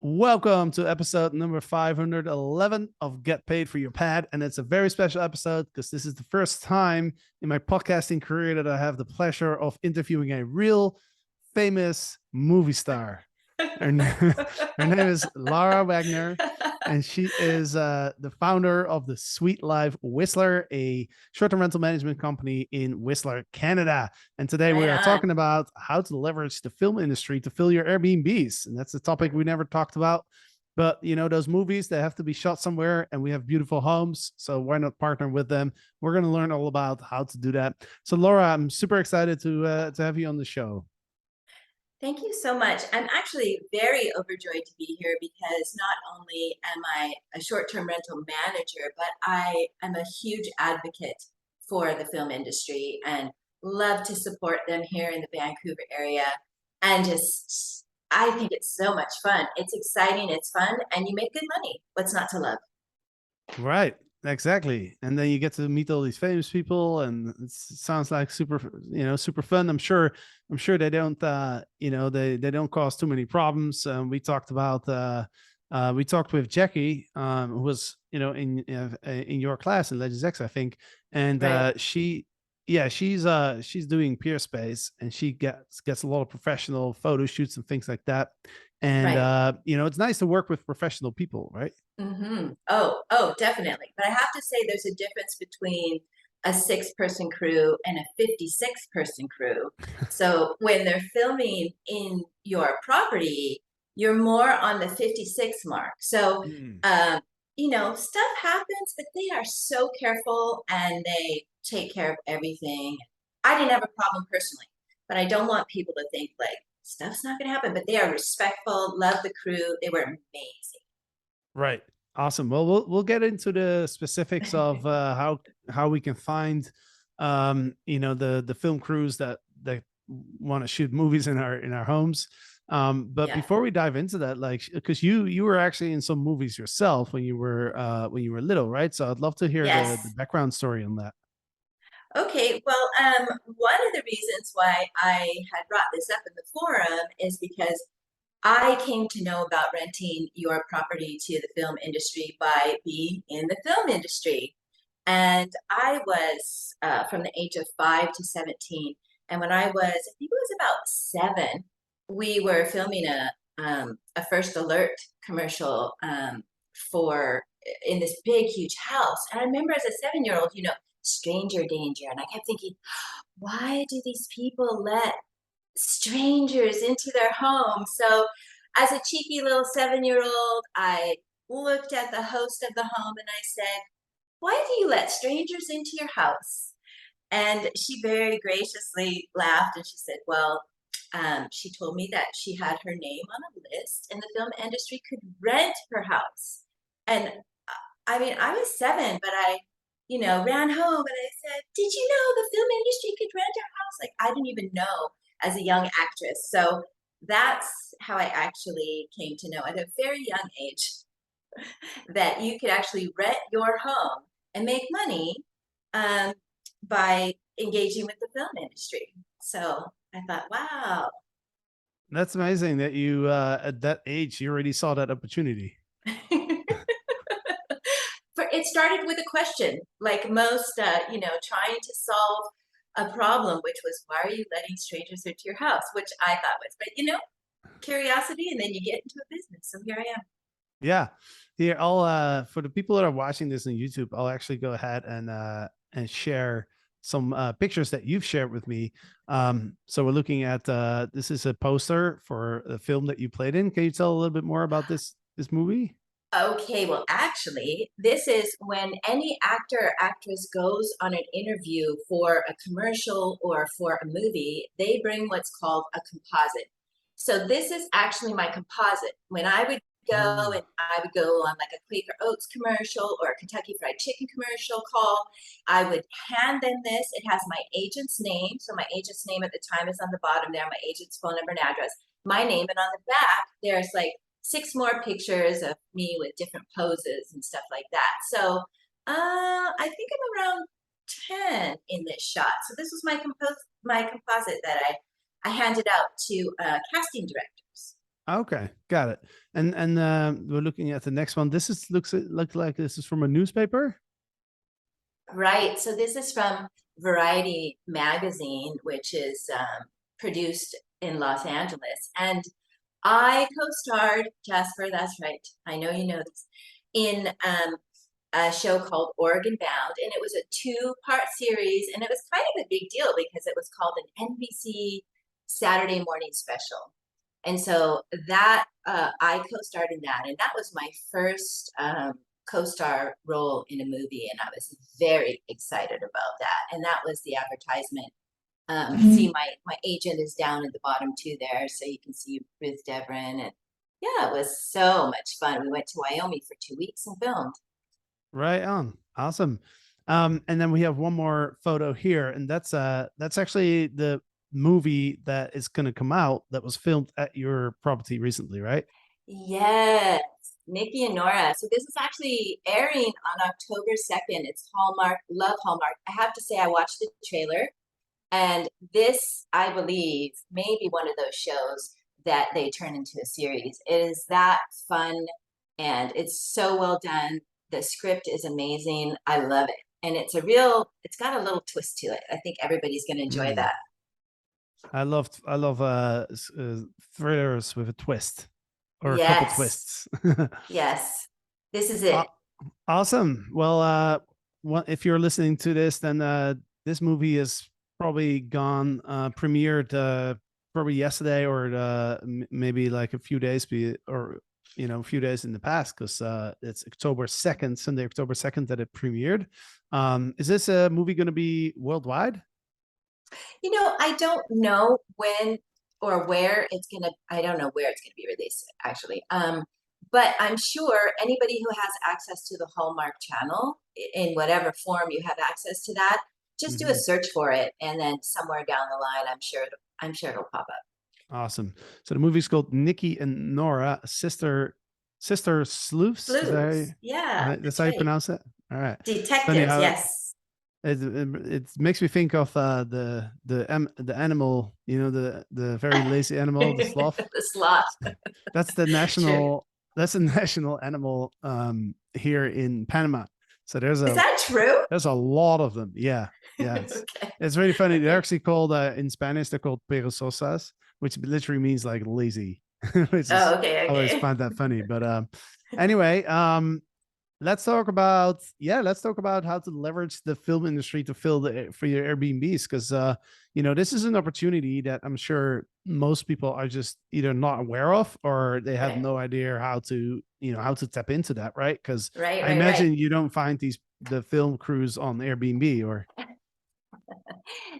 Welcome to episode number 511 of Get Paid for Your Pad. And it's a very special episode because this is the first time in my podcasting career that I have the pleasure of interviewing a real famous movie star. Her name is Laura Wegner, and she is the founder of the Sweet Life Whistler, a short-term rental management company in Whistler, Canada. And today we are talking about how to leverage the film industry to fill your Airbnbs. And that's a topic we never talked about. But, you know, those movies, they have to be shot somewhere, and we have beautiful homes. So why not partner with them? We're going to learn all about how to do that. So, Laura, I'm super excited to have you on the show. Thank you so much. I'm actually very overjoyed to be here because not only am I a short-term rental manager, but I am a huge advocate for the film industry and love to support them here in the Vancouver area. And I think it's so much fun. It's exciting, it's fun, and you make good money. What's not to love? Right. Exactly. And then you get to meet all these famous people, and it sounds like super fun. I'm sure they don't, they don't cause too many problems. We talked with Jackie, who was, in your class in Legends X, I think. And Right. she's doing peer space, and she gets a lot of professional photo shoots and things like that. And, Right. it's nice to work with professional people, right? Oh, definitely. But I have to say there's a difference between a 6-person crew and a 56-person crew. So when they're filming in your property, you're more on the 56 mark. So, Mm. stuff happens, but they are so careful and they take care of everything. I didn't have a problem personally, but I don't want people to think like stuff's not going to happen. But they are respectful, love the crew. They were amazing. Right. Awesome. Well, we'll get into the specifics of how we can find the film crews that want to shoot movies in our homes. But Yeah. before we dive into that, like, because you were actually in some movies yourself when you were little, right? So I'd love to hear the Yes. background story on that. Okay, well, one of the reasons why I had brought this up in the forum is because I came to know about renting your property to the film industry by being in the film industry. And I was from the age of 5 to 17. And when I think it was about 7, we were filming a First Alert commercial for in this big, huge house. And I remember as a 7-year-old, stranger danger. And I kept thinking, why do these people let strangers into their home? So as a cheeky little 7-year-old, I looked at the host of the home and I said, why do you let strangers into your house? And she very graciously laughed and she said, well, she told me that she had her name on a list and the film industry could rent her house. And I mean, I was 7, but I, ran home and I said, did you know the film industry could rent our house? Like, I didn't even know as a young actress. So that's how I actually came to know at a very young age that you could actually rent your home and make money um, by engaging with the film industry. So I thought, wow. That's amazing that you at that age you already saw that opportunity. It started with a question, like most, trying to solve a problem, which was, why are you letting strangers into your house? Which I thought was, but curiosity, and then you get into a business. So here I am. Yeah. Here, I'll for the people that are watching this on YouTube, I'll actually go ahead and share some pictures that you've shared with me. So we're looking at this is a poster for the film that you played in. Can you tell a little bit more about this movie? Okay, well, actually, this is when any actor or actress goes on an interview for a commercial or for a movie, they bring what's called a composite. So this is actually my composite. When I would go Oh, and I would go on like a Quaker Oats commercial or a Kentucky Fried Chicken commercial call, I would hand them this. It has my agent's name. So my agent's name at the time is on the bottom there, my agent's phone number and address, my name. And on the back, there's like 6 more pictures of me with different poses and stuff like that. So I think I'm around 10 in this shot. So this was my composite that I handed out to casting directors. Okay, got it. And we're looking at the next one. This is looks like this is from a newspaper. Right. So this is from Variety magazine, which is produced in Los Angeles. And I co-starred, Jasper, that's right, I know you know this, in a show called Oregon Bound. And it was a two-part series. And it was kind of a big deal because it was called an NBC Saturday morning special. And so that I co-starred in that. And that was my first co-star role in a movie, and I was very excited about that. And that was the advertisement. See, my agent is down at the bottom too there, so you can see Ruth Devrin. And yeah, it was so much fun. We went to Wyoming for 2 weeks and filmed. Right on. Awesome. And then we have one more photo here, and that's actually the movie that is going to come out that was filmed at your property recently, right? Yes, Nikki and Nora. So this is actually airing on October 2nd. It's Hallmark, love Hallmark. I have to say I watched the trailer. And this, I believe, may be one of those shows that they turn into a series. It is that fun and it's so well done. The script is amazing. I love it. And it's got a little twist to it. I think everybody's going to enjoy Mm. that. I love thrillers with a twist or a couple Yes. twists. Yes. This is it. Awesome. Well, if you're listening to this, then this movie is probably gone premiered probably yesterday or maybe like a few days or a few days in the past, because it's October 2nd, Sunday, October 2nd, that it premiered. Is this a movie going to be worldwide? I don't know when or where it's gonna, I don't know where it's gonna be released, actually. But I'm sure anybody who has access to the Hallmark channel in whatever form you have access to that, just do a search for it, and then somewhere down the line, I'm sure it'll pop up. Awesome. So the movie's called Nikki and Nora, sister sleuths. Sleuths, yeah, That's that's how you right. pronounce it. All right. Funny Detectives, how yes. it makes me think of the animal, the very lazy animal, the sloth. The sloth. That's the True. national. That's a national animal here in Panama. So Is that true? there's a lot of them. Yeah, yeah. Okay. It's really funny. They're Okay. actually called in Spanish. They're called perezosas, which literally means like lazy, which is Oh, okay, I always okay. find that funny. But anyway, let's talk about how to leverage the film industry to fill for your Airbnbs, because this is an opportunity that I'm sure most people are just either not aware of, or they have Right. no idea how to tap into that, right? Because Right, I right, right. imagine you don't find the film crews on Airbnb, or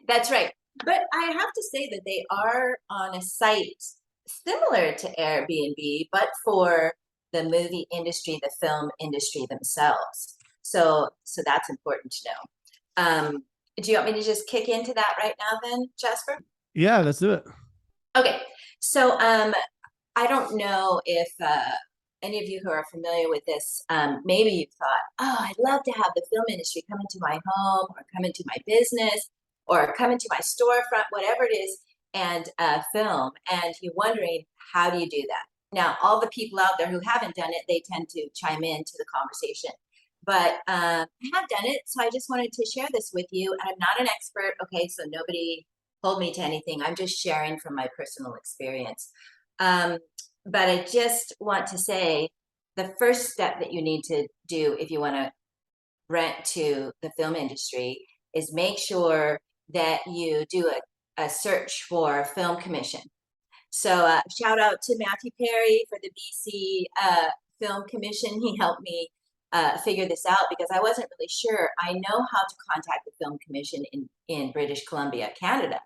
That's right. But I have to say that they are on a site similar to Airbnb, but for the movie industry, the film industry themselves. So that's important to know. Do you want me to just kick into that right now then, Jasper? yeah, let's do it. Okay. So I don't know if any of you who are familiar with this, maybe you've thought, oh, I'd love to have the film industry come into my home or come into my business or come into my storefront, whatever it is, and film. And you're wondering, how do you do that? Now, all the people out there who haven't done it, they tend to chime into the conversation. But I have done it, so I just wanted to share this with you. And I'm not an expert, okay, so nobody hold me to anything. I'm just sharing from my personal experience. Um, but I just want to say the first step that you need to do if you want to rent to the film industry is make sure that you do a search for film commission. So shout out to Matthew Perry for the BC Film Commission. He helped me figure this out because I wasn't really sure. I know how to contact the Film Commission in British Columbia, Canada,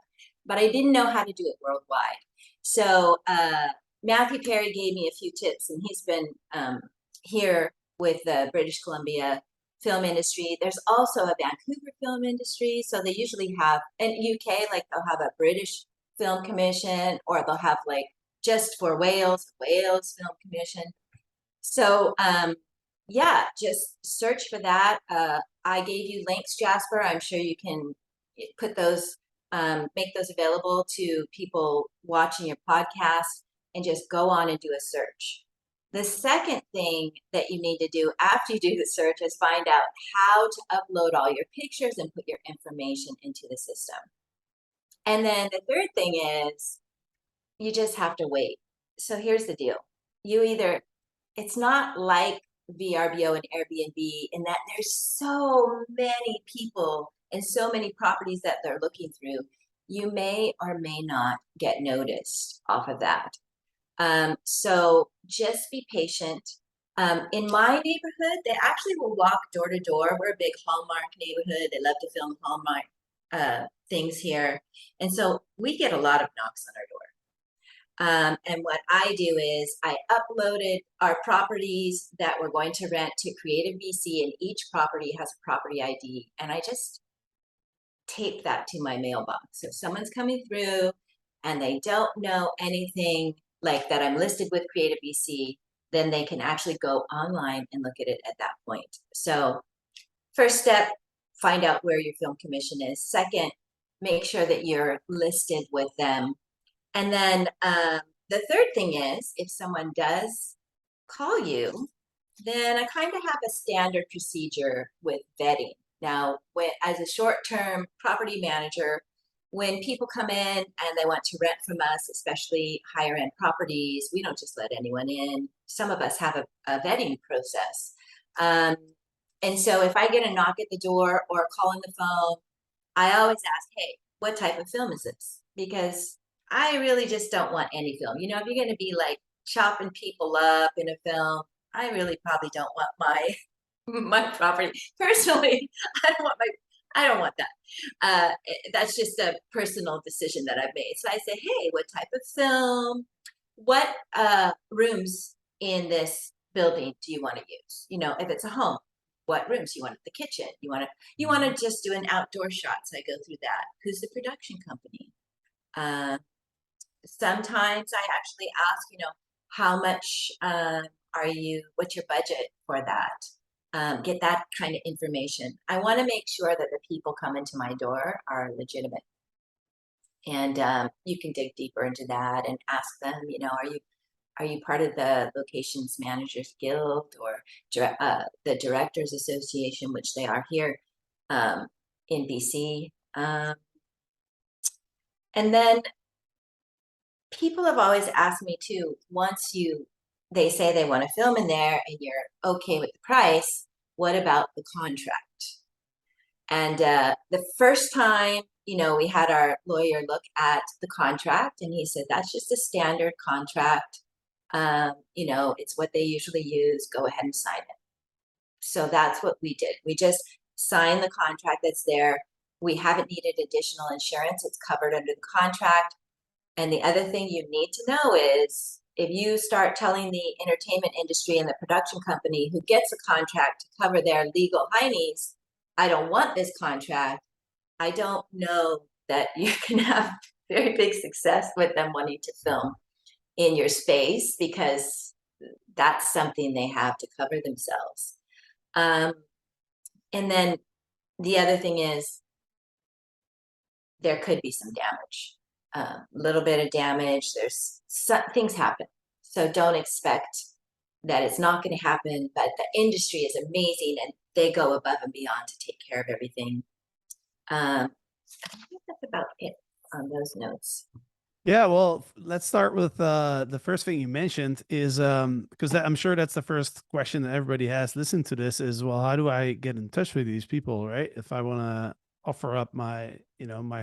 but I didn't know how to do it worldwide. So Matthew Perry gave me a few tips, and he's been here with the British Columbia film industry. There's also a Vancouver film industry, so they usually have in UK, like they'll have a British Film Commission, or they'll have like just for Wales Film Commission. So yeah, just search for that. I gave you links, Jasper. I'm sure you can put those, make those available to people watching your podcast. and just go on and do a search. The second thing that you need to do after you do the search is find out how to upload all your pictures and put your information into the system. And then the third thing is you just have to wait. So here's the deal. It's not like VRBO and Airbnb in that there's so many people and so many properties that they're looking through. You may or may not get noticed off of that. So just be patient. In my neighborhood, they actually will walk door to door. We're a big Hallmark neighborhood. They love to film Hallmark things here. And so we get a lot of knocks on our door. And what I do is I uploaded our properties that we're going to rent to Creative BC, and each property has a property ID. And I just tape that to my mailbox. So if someone's coming through and they don't know anything like that I'm listed with Creative BC, then they can actually go online and look at it at that point. So first step, find out where your film commission is. Second, make sure that you're listed with them. And then the third thing is, if someone does call you, then I kind of have a standard procedure with vetting. Now, as a short-term property manager, when people come in and they want to rent from us, especially higher-end properties, we don't just let anyone in. Some of us have a vetting process. And so if I get a knock at the door or a call on the phone, I always ask, hey, what type of film is this? Because I really just don't want any film. You know, if you're going to be like chopping people up in a film, I really probably don't want my property. Personally, I don't want that. That's just a personal decision that I've made. So I say, hey, what type of film? What rooms in this building do you want to use? You know, if it's a home, what rooms? You want the kitchen? You want to just do an outdoor shot? So I go through that. Who's the production company? Sometimes I actually ask, you know, how much what's your budget for that? Get that kind of information. I want to make sure that the people coming to my door are legitimate. And you can dig deeper into that and ask them, you know, are you part of the Locations Managers Guild or the Directors Association, which they are here in BC? And then people have always asked me too, once they say they want to film in there and you're okay with the price, what about the contract? And the first time, you know, we had our lawyer look at the contract and he said, that's just a standard contract. You know, it's what they usually use. Go ahead and sign it. So that's what we did. We just signed the contract that's there. We haven't needed additional insurance. It's covered under the contract. And the other thing you need to know is if you start telling the entertainment industry and the production company who gets a contract to cover their legal heinies, I don't want this contract, I don't know that you can have very big success with them wanting to film in your space, because that's something they have to cover themselves. And then the other thing is there could be some damage. A little bit of damage, things happen. So don't expect that it's not going to happen, but the industry is amazing and they go above and beyond to take care of everything. I think that's about it on those notes. Yeah, well, let's start with the first thing you mentioned is because I'm sure that's the first question that everybody has listened to this is, well, how do I get in touch with these people, right? If I want to offer up my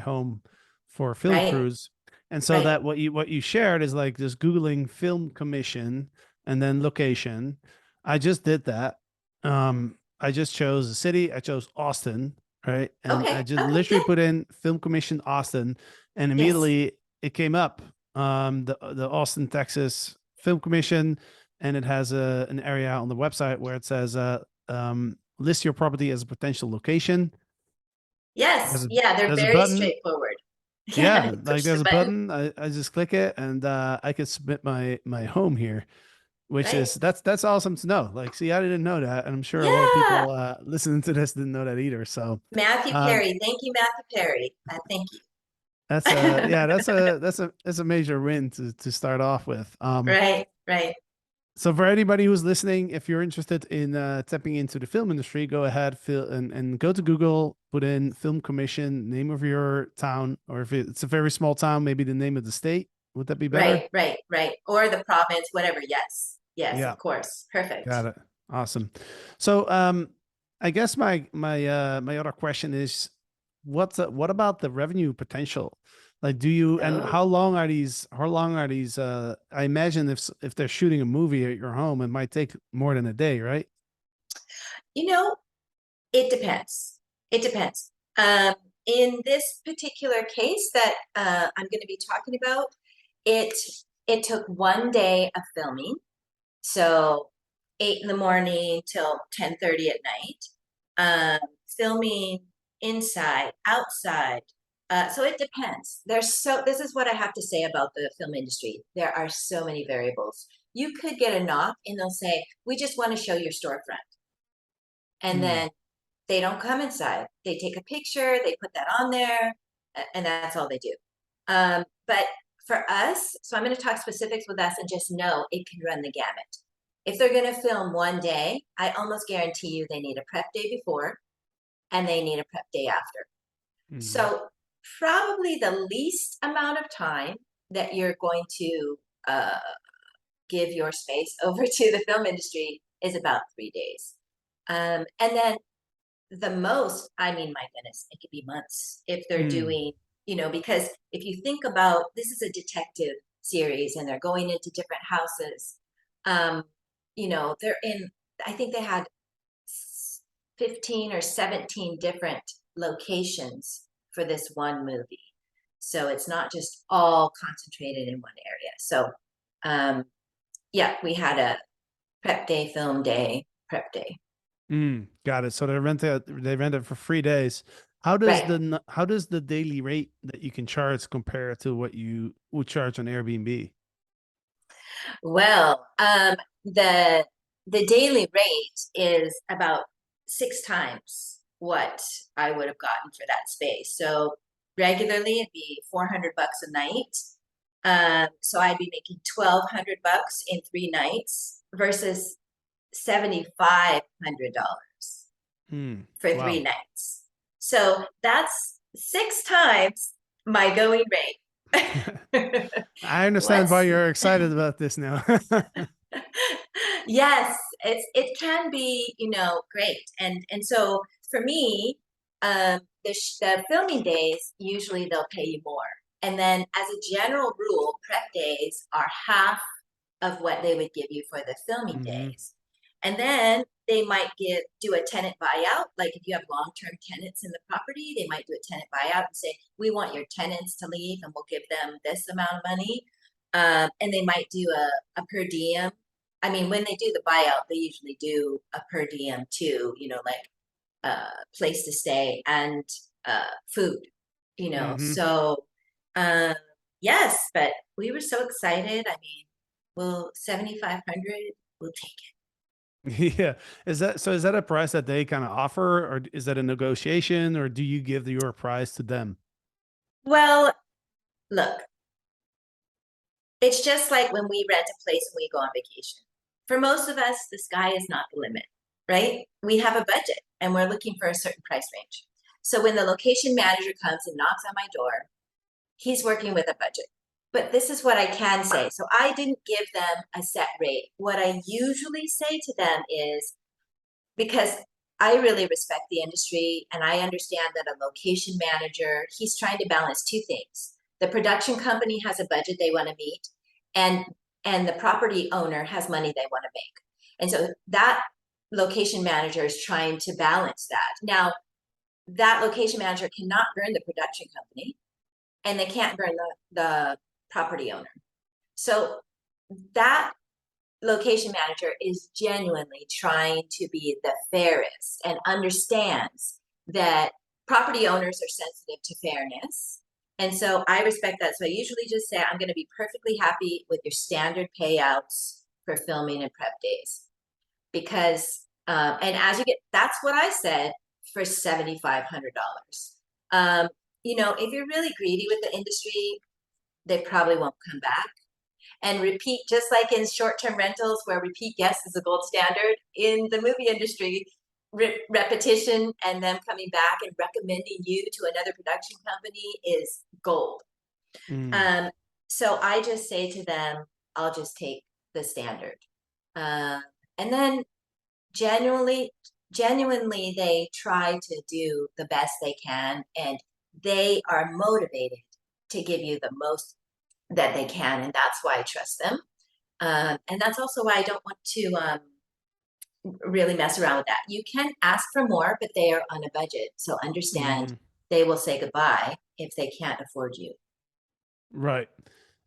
home for film crews. And so that what you shared is like just Googling film commission and then location. I just did that. I just chose a city. I chose Austin, right? And I just literally put in film commission Austin, and immediately it came up, the Austin, Texas Film Commission, and it has an area on the website where it says list your property as a potential location. Yes, they're very straightforward. Yeah, like there's a button. I just click it, and I could submit my home here, which is that's awesome to know. Like, see, I didn't know that, and I'm sure a lot of people listening to this didn't know that either. So Matthew Perry, thank you, Matthew Perry. Thank you. That's a yeah, that's a major win to start off with. Right, right. So for anybody who's listening, if you're interested in tapping into the film industry, go ahead, and go to Google, put in film commission, name of your town, or if it's a very small town, maybe the name of the state. Would that be better? Right, right, right. Or the province, whatever. Yes. Yes, Yeah, of course. Perfect. got it. Awesome. So I guess my other question is what about the revenue potential? Like do you and Oh, how long are these I imagine if they're shooting a movie at your home, it might take more than a day, right? you know, it depends. It depends. Um, in this particular case that I'm going to be talking about, it it took 1 day of filming. So 8 in the morning till 10:30 at night. Filming inside, outside. So it depends. This is what I have to say about the film industry. There are so many variables. You could get a knock and they'll say, we just want to show your storefront. And Mm, then they don't come inside. They take a picture, they put that on there, and that's all they do. But for us, so I'm going to talk specifics with us and just know it can run the gamut. If they're going to film 1 day, I almost guarantee you they need a prep day before and they need a prep day after. mhm. So probably the least amount of time that you're going to uh, give your space over to the film industry is about 3 days. And then the most, I mean, my goodness, it could be months if they're Mm, doing, because if you think about this is a detective series and they're going into different houses, um, they're in, I think they had 15 or 17 different locations for this one movie. So it's not just all concentrated in one area. So, yeah, we had a prep day, film day, prep day. got it. So they rent it for 3 days. Right. How does the daily rate that you can charge compare to what you would charge on Airbnb? Well, the daily rate is about 6 times what I would have gotten for that space. So regularly it'd be $400 a night. So I'd be making $1,200 in 3 nights versus $7,500 Hmm. for three Wow. nights. So that's 6 times my going rate. I understand why What's you're excited about this now. Yes, it can be, great. And so for me, the filming days usually they'll pay you more. And then as a general rule, prep days are half of what they would give you for the filming Hmm. days. And then they might do a tenant buyout. Like if you have long-term tenants in the property, they might do a tenant buyout and say, we want your tenants to leave and we'll give them this amount of money. And they might do a per diem. I mean, when they do the buyout, they usually do a per diem too, like place to stay and food, Hmm. So um, yes, but we were so excited. I mean, well, 7,500, we'll take it. Yeah. Is that a price that they kind of offer, or is that a negotiation, or do you give your price to them? Well, look, it's just like when we rent a place when we go on vacation. For most of us, the sky is not the limit, right? We have a budget and we're looking for a certain price range. So when the location manager comes and knocks on my door, he's working with a budget. But this is what I can say. So I didn't give them a set rate. What I usually say to them is, because I really respect the industry and I understand that a location manager, he's trying to balance two things. The production company has a budget they want to meet, and the property owner has money they want to make. And so that location manager is trying to balance that. Now, that location manager cannot burn the production company and they can't burn the property owner. So that location manager is genuinely trying to be the fairest and understands that property owners are sensitive to fairness. And so I respect that. So I usually just say, I'm going to be perfectly happy with your standard payouts for filming and prep days. Because, and as you get, that's what I said for $7,500. if you're really greedy with the industry, they probably won't come back. And repeat, just like in short-term rentals where repeat guests is a gold standard, in the movie industry, repetition and them coming back and recommending you to another production company is gold. So I just say to them, I'll just take the standard. And then genuinely, they try to do the best they can, and they are motivated to give you the most that they can, and that's why I trust them. And that's also why I don't want to really mess around with that. You can ask for more, but they are on a budget, so understand they will say goodbye if they can't afford you. Right.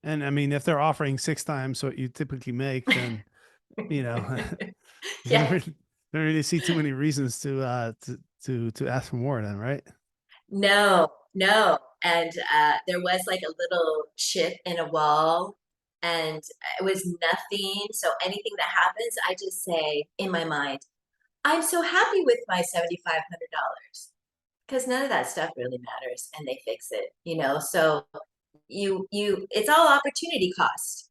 And I mean, if they're offering 6 times what you typically make, then Yeah. don't really see too many reasons to ask for more then, right? No. And there was like a little chip in a wall, and it was nothing. So anything that happens, I just say in my mind, I'm so happy with my $7,500, because none of that stuff really matters, and they fix it, So it's all opportunity cost.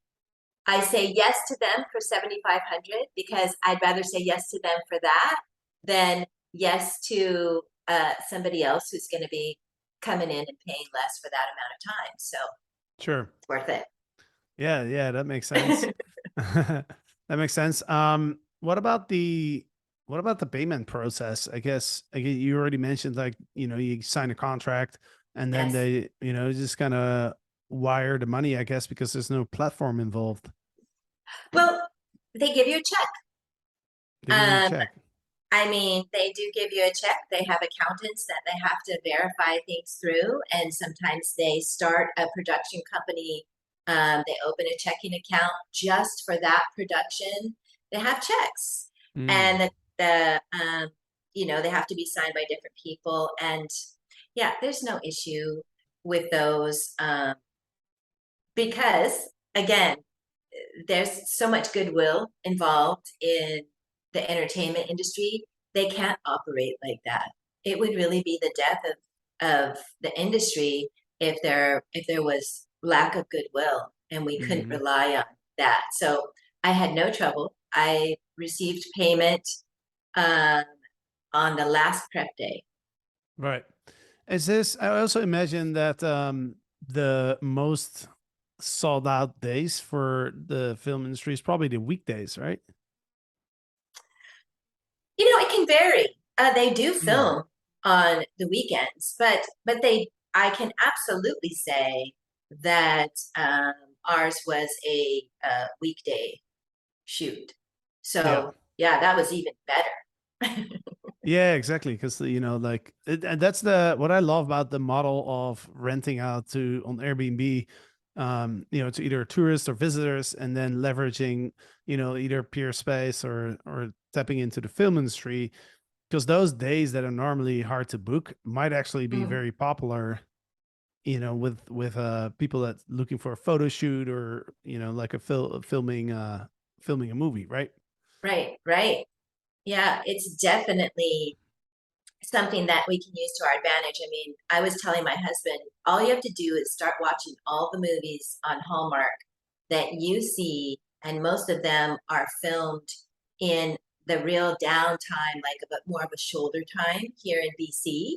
I say yes to them for 7,500 because I'd rather say yes to them for that than yes to somebody else who's going to be coming in and paying less for that amount of time. So Sure. it's worth it. Yeah, that makes sense. That makes sense. What about the Bateman process? I guess you already mentioned, like, you sign a contract and then Yes. they, just kind of wire the money, I guess, because there's no platform involved. Well, they give you a check. They give you a check. I mean, they do give you a check. They have accountants that they have to verify things through, and sometimes they start a production company. They open a checking account just for that production. They have checks, and they have to be signed by different people. And yeah, there's no issue with those, because again, there's so much goodwill involved in the entertainment industry. They can't operate like that. It would really be the death of the industry if there was lack of goodwill and we couldn't rely on that. So I had no trouble. I received payment on the last prep day. Right. I also imagine that the most sold out days for the film industry is probably the weekdays, right? It can vary. They do film on the weekends, but I can absolutely say that ours was a weekday shoot. So yeah, that was even better. Yeah, exactly. Because and that's what I love about the model of renting out on Airbnb, to either tourists or visitors, and then leveraging, either peer space or tapping into the film industry, because those days that are normally hard to book might actually be very popular, with people that's looking for a photo shoot or like filming a movie, right? Right. Yeah, it's definitely something that we can use to our advantage. I mean, I was telling my husband, all you have to do is start watching all the movies on Hallmark that you see, and most of them are filmed in the real downtime, like a bit more of a shoulder time here in BC.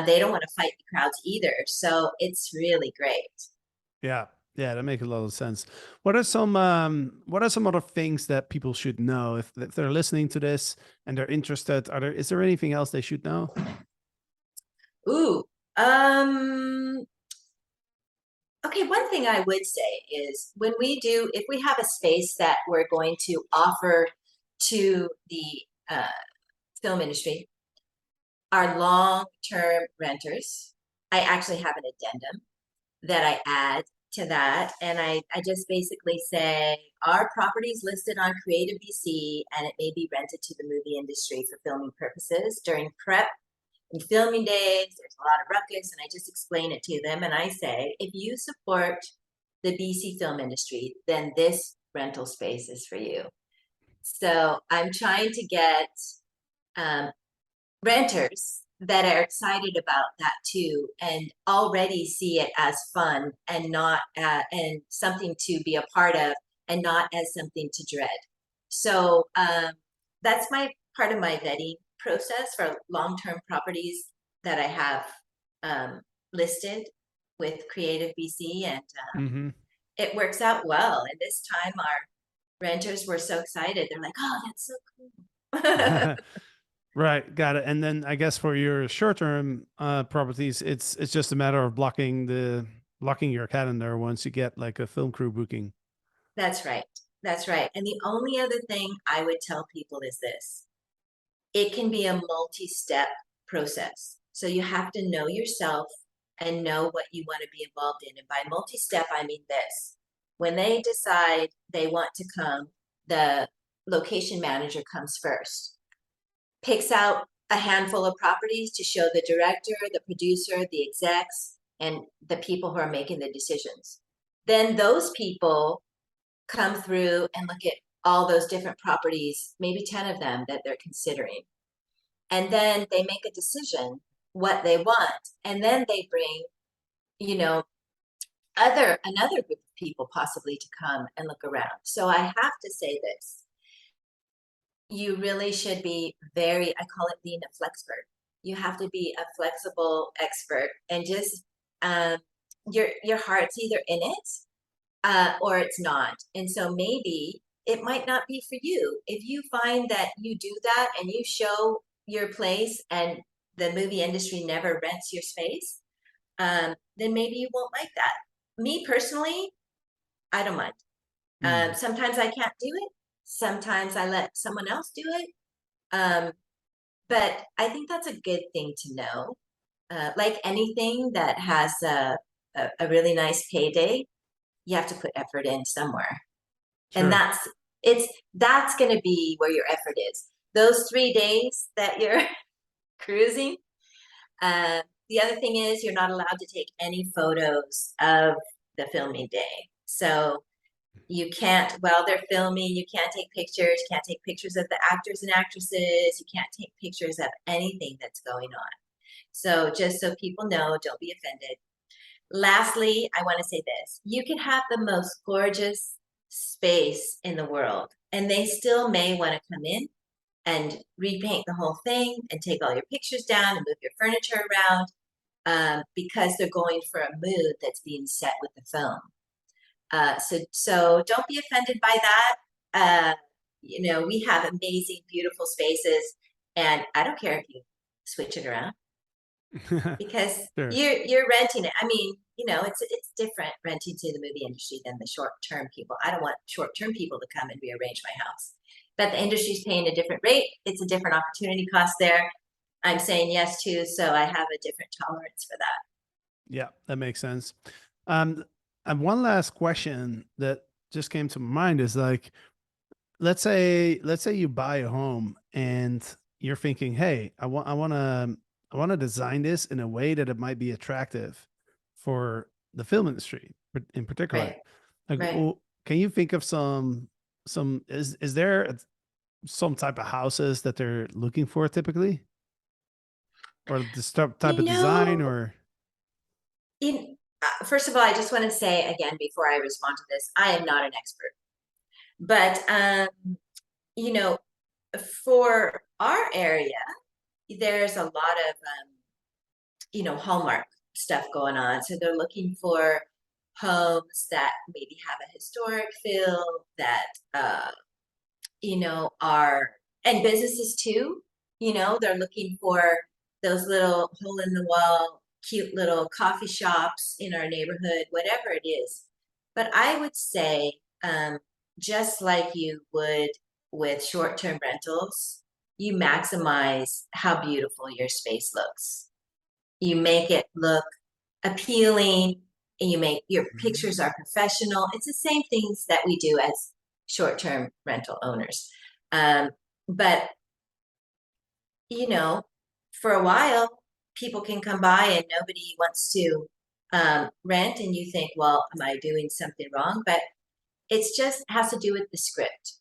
They don't want to fight the crowds either, so it's really great. Yeah, that makes a lot of sense. What are some other things that people should know if they're listening to this and they're interested? Is there anything else they should know? Ooh, okay, one thing I would say is if we have a space that we're going to offer to the film industry, our long-term renters, I actually have an addendum that I add to that. And I just basically say, our property is listed on Creative BC and it may be rented to the movie industry for filming purposes during prep and filming days. There's a lot of ruckus, and I just explain it to them. And I say, if you support the BC film industry, then this rental space is for you. So I'm trying to get renters that are excited about that too, and already see it as fun and not and something to be a part of, and not as something to dread. So that's my part of my vetting process for long-term properties that I have listed with Creative BC, and Mm-hmm. it works out well. And this time our renters were so excited. They're like, "Oh, that's so cool." Right, got it. And then I guess for your short-term properties, it's just a matter of blocking your calendar once you get like a film crew booking. That's right. That's right. And the only other thing I would tell people is this: it can be a multi-step process. So you have to know yourself and know what you want to be involved in. And by multi-step, I mean this: when they decide they want to come, the location manager comes first, picks out a handful of properties to show the director, the producer, the execs, and the people who are making the decisions. Then those people come through and look at all those different properties, maybe 10 of them that they're considering. And then they make a decision what they want. And then they bring, you know, another group of people possibly to come and look around. So I have to say this: you really should be I call it being a flexpert. You have to be a flexible expert, and just your heart's either in it or it's not. And so maybe it might not be for you. If you find that you do that and you show your place and the movie industry never rents your space, then maybe you won't like that. Me personally, I don't mind. Mm, Sometimes I can't do it. Sometimes I let someone else do it. But I think that's a good thing to know. Like anything that has a really nice payday, you have to put effort in somewhere. And sure. that's going to be where your effort is. Those 3 days that you're cruising. The other thing is you're not allowed to take any photos of the filming day. So you can't, while they're filming, you can't take pictures. You can't take pictures of the actors and actresses. You can't take pictures of anything that's going on. So just so people know, don't be offended. Lastly, I want to say this: you can have the most gorgeous space in the world, and they still may want to come in and repaint the whole thing and take all your pictures down and move your furniture around, because they're going for a mood that's being set with the film. So don't be offended by that. We have amazing, beautiful spaces, and I don't care if you switch it around, because Sure. you're renting it. I mean, it's different renting to the movie industry than the short-term people. I don't want short-term people to come and rearrange my house. But the industry's paying a different rate. It's a different opportunity cost there. I'm saying yes to, so I have a different tolerance for that. Yeah, that makes sense. Um, and one last question that just came to mind is like, let's say you buy a home and you're thinking, hey, I want to design this in a way that it might be attractive for the film industry in particular. Right, Like, right. can you think of is there some type of houses that they're looking for typically, or this type You of design, know, or first of all, I just want to say again before I respond to this, I am not an expert. But you know, for our area, there's a lot of Hallmark stuff going on. So they're looking for homes that maybe have a historic feel, that are, and businesses too. They're looking for those little hole in the wall, cute little coffee shops in our neighborhood, whatever it is. But I would say, just like you would with short-term rentals, you maximize how beautiful your space looks. You make it look appealing, and you make your pictures are professional. It's the same things that we do as short-term rental owners. Um, but for a while, people can come by and nobody wants to rent, and you think, well, am I doing something wrong? But it's just has to do with the script.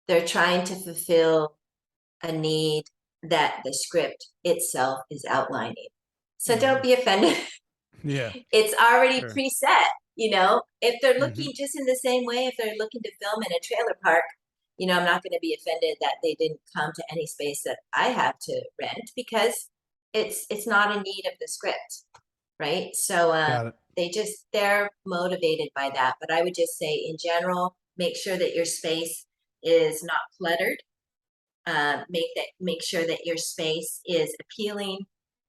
They're trying to fulfill a need that the script itself is outlining. So don't Mhm. be offended. Yeah. It's already Sure. preset, if they're Mhm. looking just in the same way, if they're looking to film in a trailer park, I'm not going to be offended that they didn't come to any space that I have to rent, because it's not a need of the script, right? So Got it. they're motivated by that. But I would just say, in general, make sure that your space is not cluttered. Make sure that your space is appealing,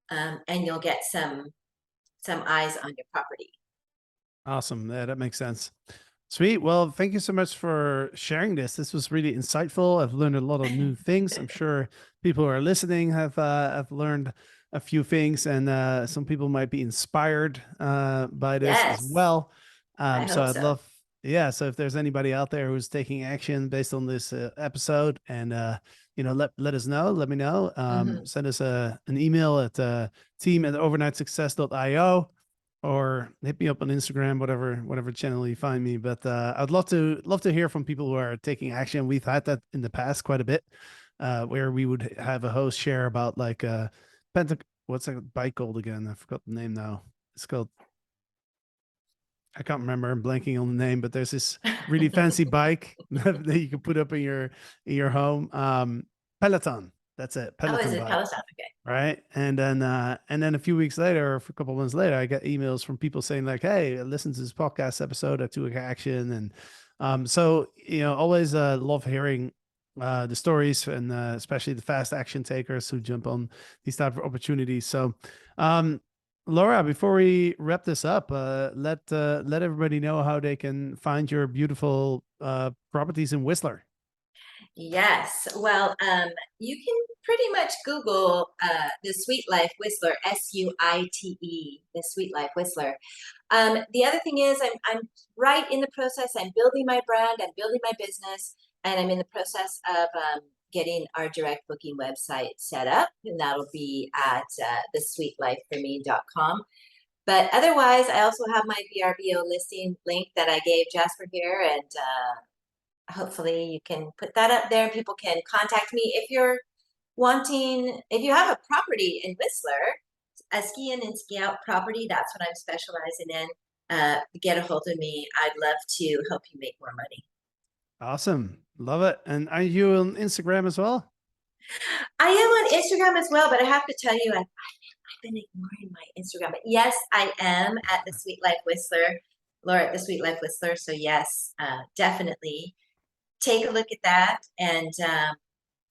and you'll get some eyes on your property. Awesome. Yeah, that makes sense. Sweet. Well, thank you so much for sharing this. This was really insightful. I've learned a lot of new things. I'm sure people who are listening have learned a few things, and some people might be inspired by this as Yes, well. I So hope I'd so. love, yeah. So if there's anybody out there who's taking action based on this episode, and let us know. Let me know. Hmm. Send us an email at team@overnightsuccess.io, or hit me up on Instagram, whatever channel you find me. But I'd love to hear from people who are taking action. We've had that in the past quite a bit, where we would have a host share about like what's that bike called again? I forgot the name now. It's called, I can't remember. I'm blanking on the name, but there's this really fancy bike that you can put up in your home. Peloton. That's it. Oh, is Peloton it bike. Peloton? Okay. Right. And then a few weeks later, or a couple of months later, I got emails from people saying like, "Hey, I listened to this podcast episode. I took action." And so always love hearing the stories, and especially the fast action takers who jump on these type of opportunities. So, um, Laura, before we wrap this up, let everybody know how they can find your beautiful properties in Whistler. Yes. Well, you can pretty much Google the Sweet Life Whistler, SUITE, the Sweet Life Whistler. The other thing is, I'm right in the process. I'm building my brand. I'm building my business, and I'm in the process of getting our direct booking website set up, and that'll be at thesweetlifeforme.com. But otherwise, I also have my VRBO listing link that I gave Jasper here, and hopefully you can put that up there and people can contact me if you have a property in Whistler, a ski in and ski out property. That's what I'm specializing in. Get a hold of me. I'd love to help you make more money. Awesome. Love it. And are you on Instagram as well? I am on Instagram as well, but I have to tell you, I've been ignoring my Instagram. But yes, I am at the Sweet Life Whistler, Laura at the Sweet Life Whistler. So yes, definitely take a look at that, and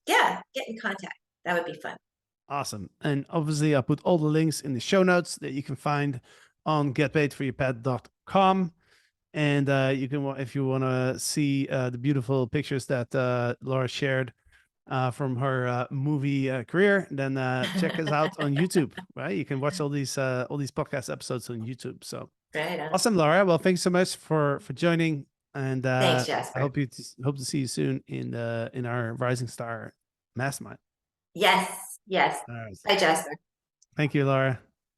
yeah, get in contact. That would be fun. Awesome. And obviously, I'll put all the links in the show notes that you can find on getpaidforyourpet.com. And you can, if you want to see the beautiful pictures that Laura shared from her movie career, then check us out on YouTube. Right, you can watch all these podcast episodes on YouTube. So Right on. awesome, Laura. Well, thanks so much for joining, and Thanks, I Jasper. hope to see you soon in our Rising Star Mastermind. Yes, yes. All right. Bye, Jasper. Thank you, Laura.